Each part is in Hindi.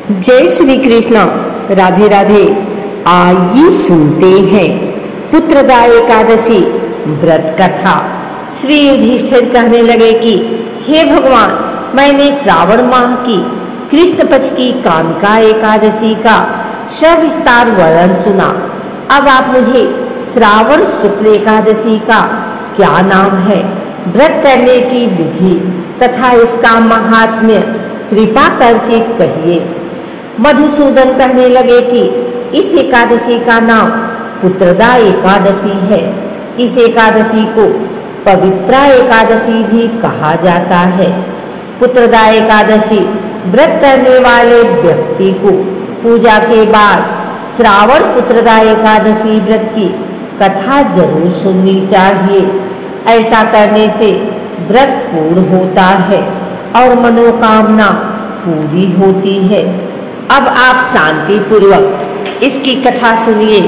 जय श्री कृष्ण। राधे राधे। आइए सुनते हैं पुत्रदा एकादशी व्रत कथा। श्री युधिष्ठिर कहने लगे कि हे भगवान, मैंने श्रावण माह की कृष्ण पक्ष की कामिका एकादशी का सविस्तार वर्णन सुना। अब आप मुझे श्रावण शुक्ल एकादशी का क्या नाम है, व्रत करने की विधि तथा इसका महात्म्य कृपा करके कहिए। मधुसूदन कहने लगे कि इस एकादशी का नाम पुत्रदा एकादशी है। इस एकादशी को पवित्रा एकादशी भी कहा जाता है। पुत्रदा एकादशी व्रत करने वाले व्यक्ति को पूजा के बाद श्रावण पुत्रदा एकादशी व्रत की कथा जरूर सुननी चाहिए। ऐसा करने से व्रत पूर्ण होता है और मनोकामना पूरी होती है। अब आप शांति पूर्वक इसकी कथा सुनिए।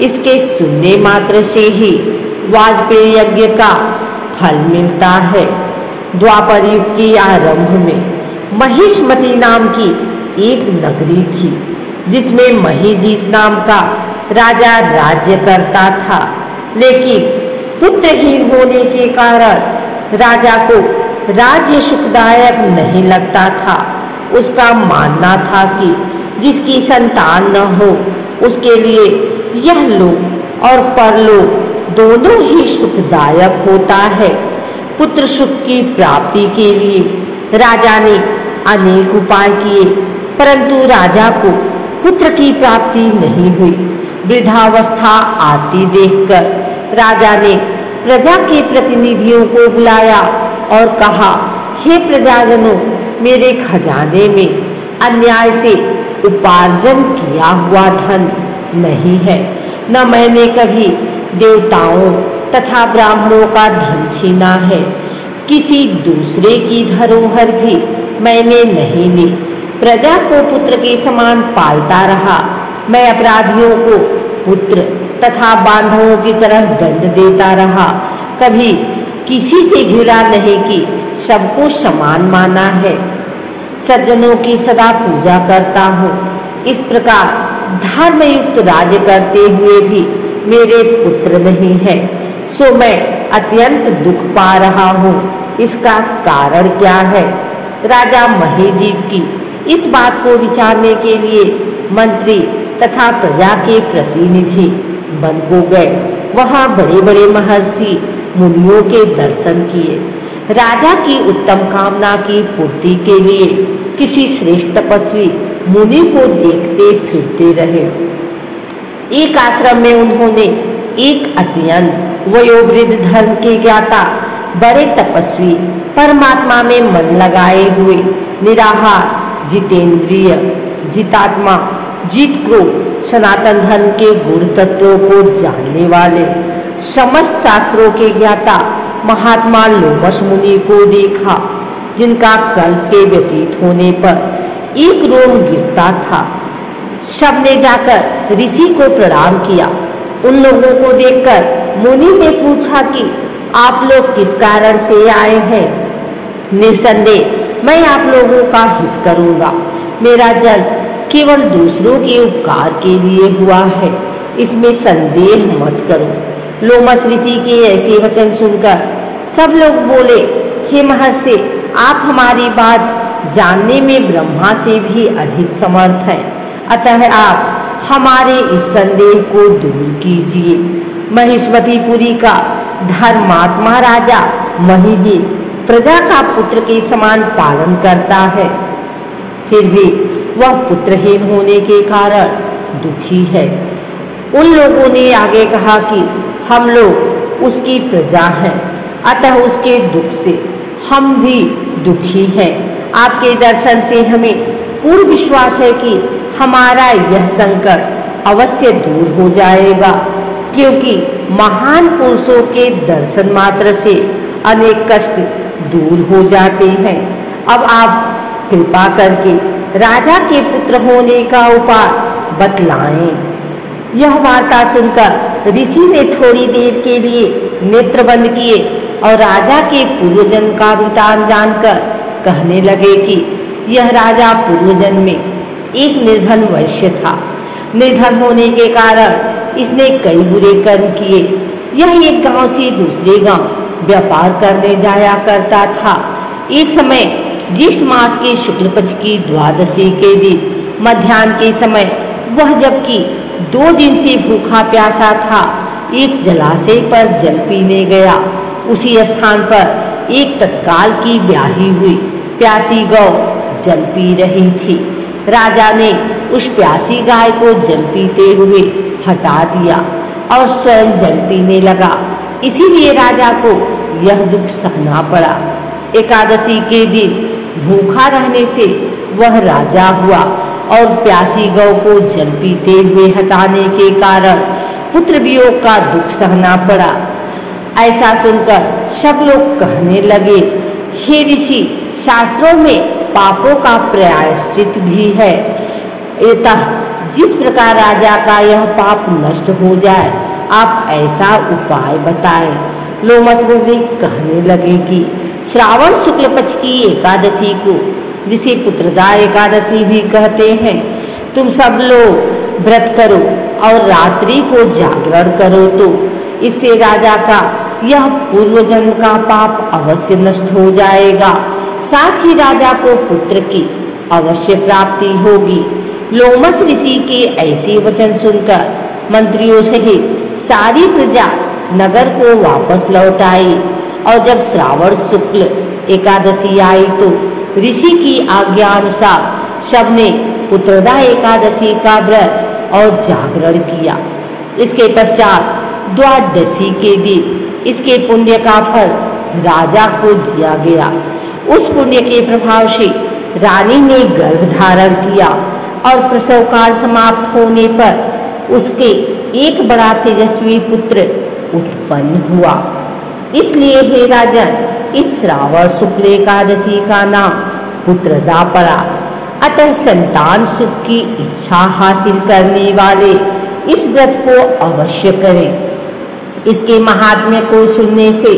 इसके सुनने मात्र से ही वाजपेयी यज्ञ का फल मिलता है। द्वापर युग के आरंभ में महिष्मती नाम की एक नगरी थी, जिसमें महिजीत नाम का राजा राज्य करता था। लेकिन पुत्रहीन होने के कारण राजा को राज्य सुखदायक नहीं लगता था। उसका मानना था कि जिसकी संतान न हो उसके लिए यह लोक और परलोक दोनों ही सुखदायक होता है। पुत्र सुख की प्राप्ति के लिए राजा ने अनेक उपाय किए, परंतु राजा को पुत्र की प्राप्ति नहीं हुई। वृद्धावस्था आती देखकर राजा ने प्रजा के प्रतिनिधियों को बुलाया और कहा, हे प्रजाजनों, मेरे खजाने में अन्याय से उपार्जन किया हुआ धन नहीं है। न मैंने कभी देवताओं तथा ब्राह्मणों का धन छीना है। किसी दूसरे की धरोहर भी मैंने नहीं ली। प्रजा को पुत्र के समान पालता रहा। मैं अपराधियों को पुत्र तथा बांधवों की तरह दंड देता रहा। कभी किसी से घृणा नहीं की, सबको समान माना है। सज्जनों की सदा पूजा करता हूँ। इस प्रकार धर्मयुक्त राज्य करते हुए भी मेरे पुत्र नहीं है, सो मैं अत्यंत दुख पा रहा हूँ। इसका कारण क्या है? राजा महिजीत की इस बात को विचारने के लिए मंत्री तथा प्रजा के प्रतिनिधि वन को गए। वहाँ बड़े बड़े महर्षि मुनियों के दर्शन किए। राजा की उत्तम कामना की पूर्ति के लिए किसी श्रेष्ठ तपस्वी मुनि को देखते फिरते रहे। एक आश्रम में उन्होंने एक अत्यंत वयोवृद्ध धर्म के ज्ञाता बड़े तपस्वी, परमात्मा में मन लगाए हुए, निराहार, जितेंद्रिय, जितात्मा, जीत क्रोध, सनातन धर्म के गुण तत्वों को जानने वाले, समस्त शास्त्रों के ज्ञाता महात्मा लोमश मुनि को देखा, जिनका कल्प के व्यतीत होने पर एक रोम गिरता था। सबने जाकर ऋषि को प्रणाम किया। उन लोगों को देखकर मुनि ने पूछा कि आप लोग किस कारण से आए हैं? निसंदेह मैं आप लोगों का हित करूंगा। मेरा जन्म केवल दूसरों के उपकार के लिए हुआ है, इसमें संदेह मत करो। लोमश ऋषि के ऐसे वचन सुनकर सब लोग बोले, हे महर्षि, आप हमारी बात जानने में ब्रह्मा से भी अधिक समर्थ हैं, अतः आप हमारे इस संदेह को दूर कीजिए। महिष्मतीपुरी का धर्मात्मा राजा महिजीत प्रजा का पुत्र के समान पालन करता है, फिर भी वह पुत्रहीन होने के कारण दुखी है। उन लोगों ने आगे कहा कि हम लोग उसकी प्रजा हैं, अतः उसके दुख से हम भी दुखी हैं। आपके दर्शन से हमें पूर्ण विश्वास है कि हमारा यह संकट अवश्य दूर हो जाएगा, क्योंकि महान पुरुषों के दर्शन मात्र से अनेक कष्ट दूर हो जाते हैं। अब आप कृपा करके राजा के पुत्र होने का उपाय बतलाएं। यह वार्ता सुनकर ऋषि ने थोड़ी देर के लिए नेत्र बंद किए और राजा के पूर्वजन्म का वृतांत जानकर कहने लगे कि यह राजा पूर्वजन्म में एक निर्धन वैश्य था। निर्धन होने के कारण इसने कई बुरे कर्म किए। यह एक गांव से दूसरे गांव व्यापार करने जाया करता था। एक समय ज्येष्ठ मास के शुक्ल पक्ष की द्वादशी के दिन मध्याह्न के समय वह जबकि 2 दिन से भूखा प्यासा था, एक जलाशय पर जल पीने गया। उसी स्थान पर एक तत्काल की ब्याही हुई प्यासी गौ जल पी रही थी। राजा ने उस प्यासी गाय को जल पीते हुए हटा दिया और स्वयं जल पीने लगा। इसीलिए राजा को यह दुख सहना पड़ा। एकादशी के दिन भूखा रहने से वह राजा हुआ और प्यासी गौ को जल पीते हुए हटाने के कारण पुत्र वियोग का दुख सहना पड़ा। ऐसा सुनकर सब लोग कहने लगे, हे ऋषि, शास्त्रों में पापों का प्रायश्चित भी है। अतः जिस प्रकार राजा का यह पाप नष्ट हो जाए, आप ऐसा उपाय बताएं। लोमस मुनि कहने लगे कि श्रावण शुक्ल पक्ष की एकादशी को, जिसे पुत्रदा एकादशी भी कहते हैं, तुम सब लोग व्रत करो और रात्रि को जागरण करो, तो इससे राजा का यह पूर्व जन्म का पाप अवश्य नष्ट हो जाएगा। साथ ही राजा को पुत्र की अवश्य प्राप्ति होगी। लोमस ऋषि के ऐसे वचन सुनकर मंत्रियों सहित सारी प्रजा नगर को वापस लौट आई और जब श्रावण शुक्ल एकादशी आई तो ऋषि की आज्ञा अनुसार सबने पुत्रदा एकादशी का व्रत और जागरण किया। इसके पश्चात द्वादशी के दिन इसके पुण्य का फल राजा को दिया गया। उस पुण्य के प्रभाव से रानी ने गर्भ धारण किया और प्रसव काल समाप्त होने पर उसके एक बड़ा तेजस्वी पुत्र उत्पन्न हुआ। इसलिए हे राजन, इस श्रावण शुक्ल एकादशी का नाम पुत्रदा पड़ा। अतः संतान सुख की इच्छा हासिल करने वाले इस व्रत को अवश्य करें। इसके महात्म्य को सुनने से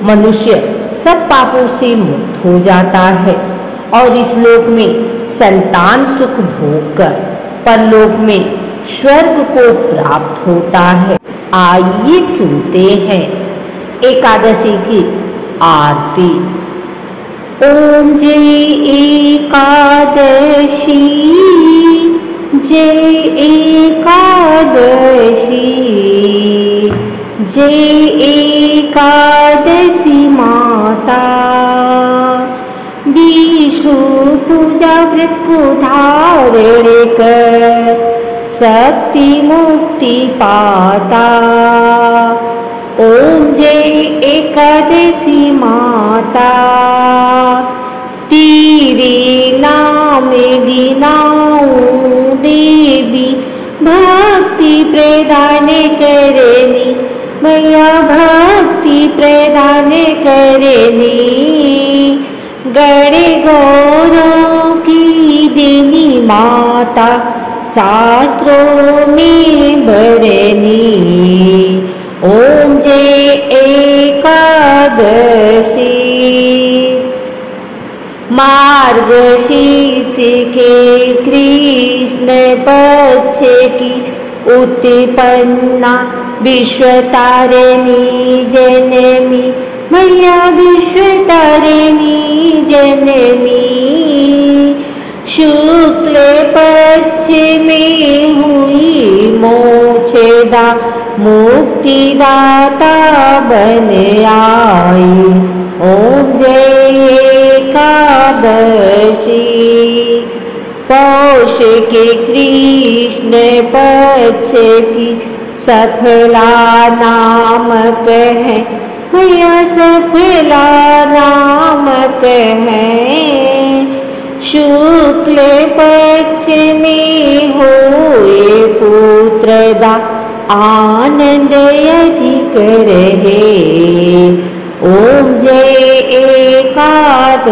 मनुष्य सब पापों से मुक्त हो जाता है और इस लोक में संतान सुख भोग कर परलोक में स्वर्ग को प्राप्त होता है। आइए सुनते हैं एकादशी की आरती। ओम जय एकादशी, जय एकादशी, जय एकादशी माता। विष्णु पूजा व्रत को धारण कर शक्ति मुक्ति पाता। ओम जय एकादशी माता, तेरे नाम गिनाऊं देवी, भक्ति प्रदान करनी मैया, भक्ति प्रदान करनी। गणे गौरों की देनी माता, शास्त्रों में बरनी। ओम जय एकादशी, मार्गशीर्ष के कृष्ण पक्ष की उत्पन्ना विश्वतारिणी जननी मैया, विश्वतारिणी जननी। शुक्ल पक्ष में हुई मोक्षदा, मुक्तिदाता बन आई। ओम जय एकादशी, पौष के कृष्ण पक्ष की सफला नामक है मैया, सफला नामक है। शुक्ल पक्ष में होए पुत्रदा, आनंद अधिक रहे। ओम जय एकादशी,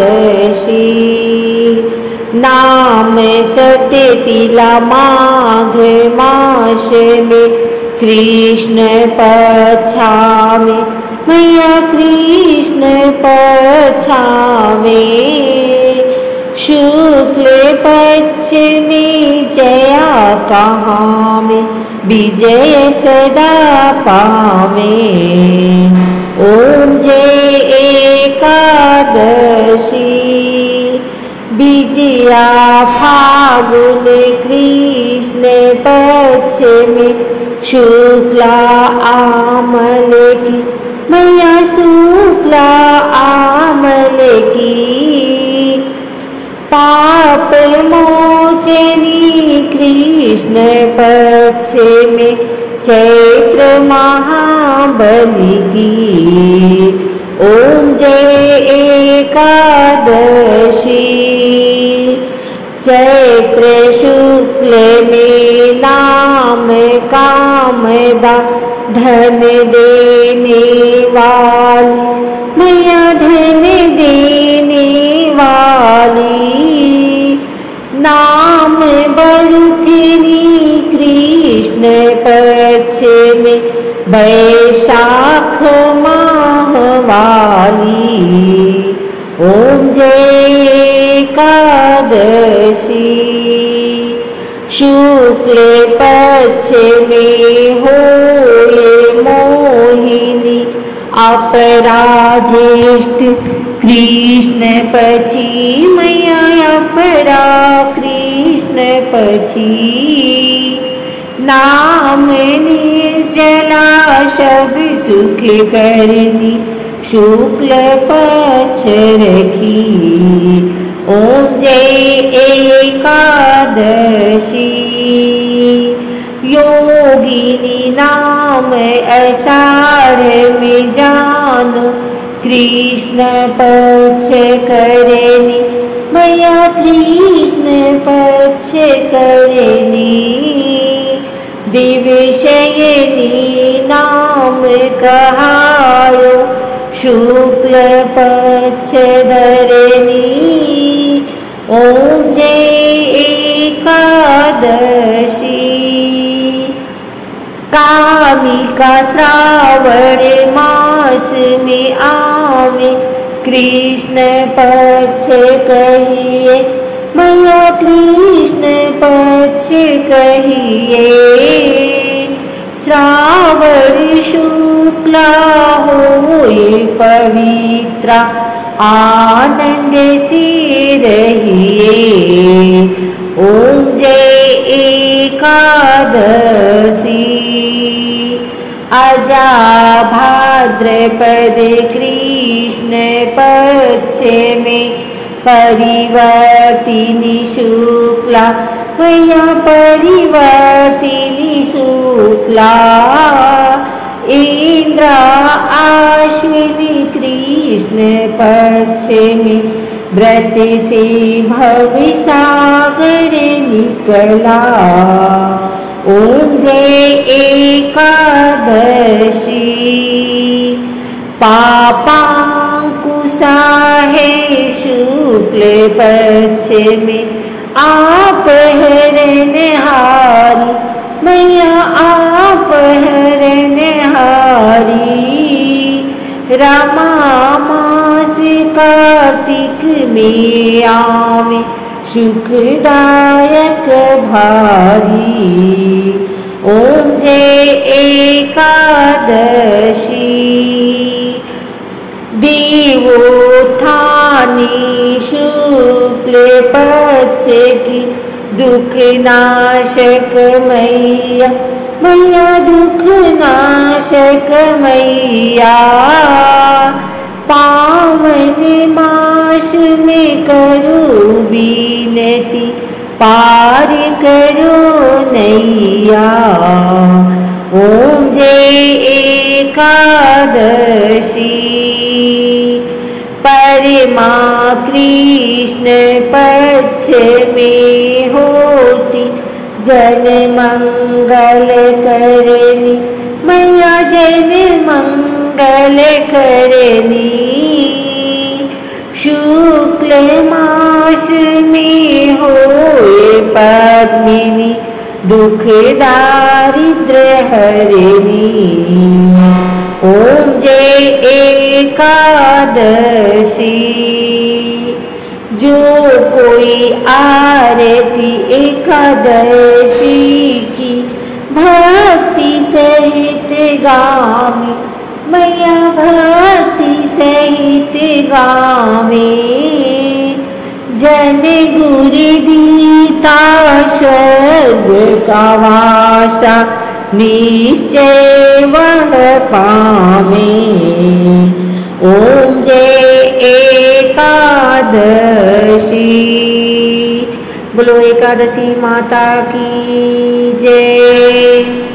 नाम सत्य तिला माघ मास में कृष्ण पक्षा में मैया, कृष्ण पक्षा में। शुक्ल पक्ष में कहाँ में विजय सदा पावे। ओम जय एकादशी विजया फागुन कृष्ण पक्ष में शुक्ला आमल की मैया शुक्ला आमल की पाप मोचनी कृष्ण पक्ष में चैत्र महाबली की। ओम जय एकादशी चैत्र शुक्ल में नाम कामदा धन देने वाली मैया धन देने वाली। नाम बरुथिनी कृष्ण पक्ष में वैशाख माह वाली। ओम जय एकादशी शुक्ल पक्ष में होए मोहिनी अपराजेष्ठ कृष्ण पक्षी मैया अपरा कृष्ण पक्षी। नाम निर्जला सब सुख करनी शुक्ल पक्ष रखी। ओम जय एकादशी योगिनी नाम अषाढ़ में जानो कृष्ण पक्ष करनी मैया कृष्ण पक्ष करनी। दिवशयनी नाम कहायो शुक्ल पक्ष धरनी। ओम जय एकादशी कामिका श्रावण मास में आवे कृष्ण पक्ष कहिए मैया कृष्ण पक्ष कहिए। श्रावण शुक्ला होए पवित्रा आनंद से रहिए। ओम जय एकादशी अजा भाद्रपद कृष्ण पक्ष में परिवर्तिनी शुक्ला मैया परिवर्तिनी शुक्ला। इंद्र अश्विनी कृष्ण पक्ष में व्रत से भव सागर निकला। ओम जय एकादशी पापांकुशा है शुक्ल पक्ष में आप हरणहारी मैया आप हरणहारी। रमा मास कार्तिक में आवे सुखदायक भारी। ओम जय एकादशी देवोत्थानी शुक्ल पक्ष की दुख नाशक मैया मैया दुख नाशक मैया। पावन मास में करो बीनती पार करो नैया। ओम जय एकादशी परमा कृष्ण पक्ष में होती जन मंगल करनी मैया जन मंगल करनी। शुक्ल मास में होए पद्मिनी दुख दारिद्र हरिणी। ओम जय एकादशी जो कोई आरती एकादशी की भक्ति सहित गावे, मैया भक्ति सहित गावे। जन गुर दीता स्वर्ग का वासा, निश्चय वह पावे। ओम जय एकादशी। बोलो एकादशी माता की जय।